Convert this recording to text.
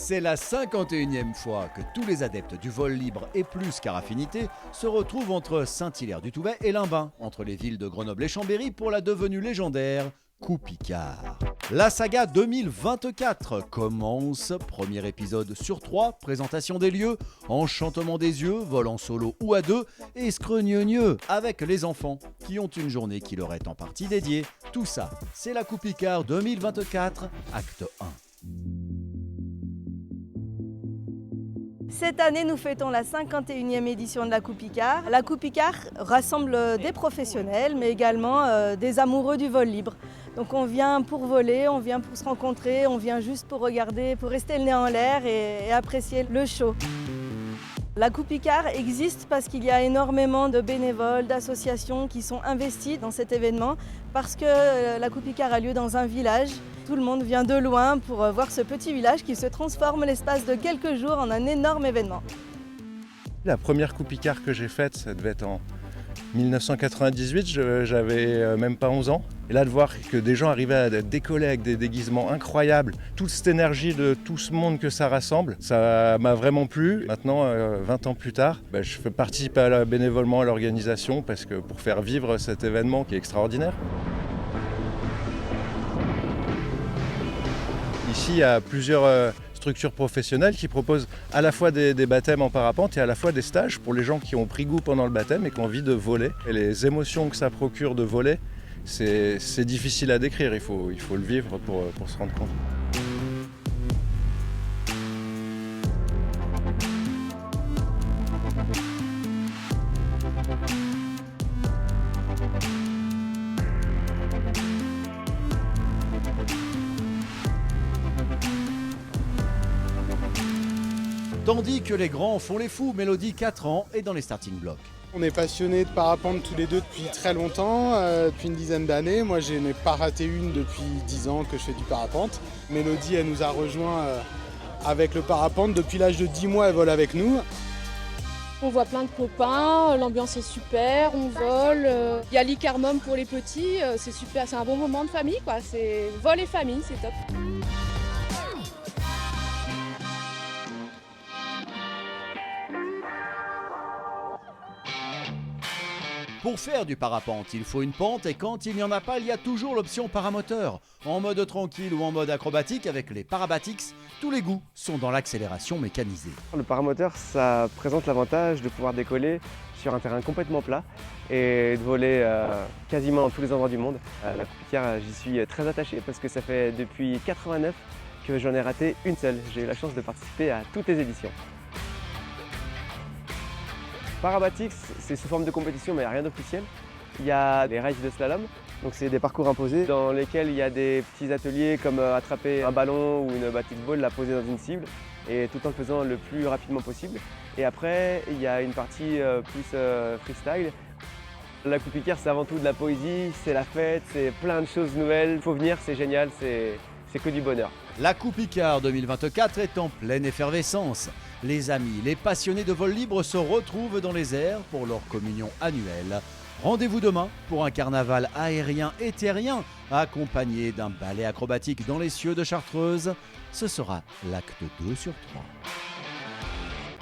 C'est la 51e fois que tous les adeptes du vol libre et plus car affinité se retrouvent entre Saint-Hilaire-du-Touvet et Limbin, entre les villes de Grenoble et Chambéry pour la devenue légendaire Coup Picard. La saga 2024 commence, premier épisode sur 3, présentation des lieux, enchantement des yeux, vol en solo ou à deux, et scrogneux avec les enfants qui ont une journée qui leur est en partie dédiée. Tout ça, c'est la Coup Picard 2024, acte 1. Cette année, nous fêtons la 51e édition de la Coup Picard. La Coup Picard rassemble des professionnels, mais également des amoureux du vol libre. Donc on vient pour voler, on vient pour se rencontrer, on vient juste pour regarder, pour rester le nez en l'air et apprécier le show. La Coup Picard existe parce qu'il y a énormément de bénévoles, d'associations qui sont investis dans cet événement, parce que la Coup Picard a lieu dans un village. Tout le monde vient de loin pour voir ce petit village qui se transforme l'espace de quelques jours en un énorme événement. La première Coup Picard que j'ai faite, ça devait être en 1998, j'avais même pas 11 ans. Et là, de voir que des gens arrivaient à décoller avec des déguisements incroyables, toute cette énergie de tout ce monde que ça rassemble, ça m'a vraiment plu. Maintenant, 20 ans plus tard, je fais participer bénévolement à l'organisation parce que pour faire vivre cet événement qui est extraordinaire. Ici, il y a plusieurs structures professionnelles qui proposent à la fois des baptêmes en parapente et à la fois des stages pour les gens qui ont pris goût pendant le baptême et qui ont envie de voler. Et les émotions que ça procure de voler, c'est difficile à décrire, il faut le vivre pour se rendre compte. Tandis que les grands font les fous, Mélodie 4 ans est dans les starting blocks. On est passionnés de parapente tous les deux depuis très longtemps, depuis une dizaine d'années. Moi, je n'ai pas raté une depuis 10 ans que je fais du parapente. Mélodie, elle nous a rejoints avec le parapente. Depuis l'âge de 10 mois, elle vole avec nous. On voit plein de copains, l'ambiance est super, on vole. Il y a l'Icarmum pour les petits, c'est super, c'est un bon moment de famille, quoi. C'est vol et famille, c'est top. Pour faire du parapente, il faut une pente et quand il n'y en a pas, il y a toujours l'option paramoteur. En mode tranquille ou en mode acrobatique avec les Parabatix, tous les goûts sont dans l'accélération mécanisée. Le paramoteur, ça présente l'avantage de pouvoir décoller sur un terrain complètement plat et de voler quasiment dans tous les endroits du monde. La Coup Picard, j'y suis très attaché parce que ça fait depuis 89 que j'en ai raté une seule. J'ai eu la chance de participer à toutes les éditions. Parabatix, c'est sous forme de compétition mais il n'y a rien d'officiel. Il y a des races de slalom, donc c'est des parcours imposés dans lesquels il y a des petits ateliers comme attraper un ballon ou une Batix Ball, la poser dans une cible et tout en le faisant le plus rapidement possible. Et après, il y a une partie plus freestyle. La Coup Picard, c'est avant tout de la poésie, c'est la fête, c'est plein de choses nouvelles. Il faut venir, c'est génial, c'est que du bonheur. La Coup Picard 2024 est en pleine effervescence. Les amis, les passionnés de vol libre se retrouvent dans les airs pour leur communion annuelle. Rendez-vous demain pour un carnaval aérien et terrien accompagné d'un ballet acrobatique dans les cieux de Chartreuse. Ce sera l'acte 2 sur 3.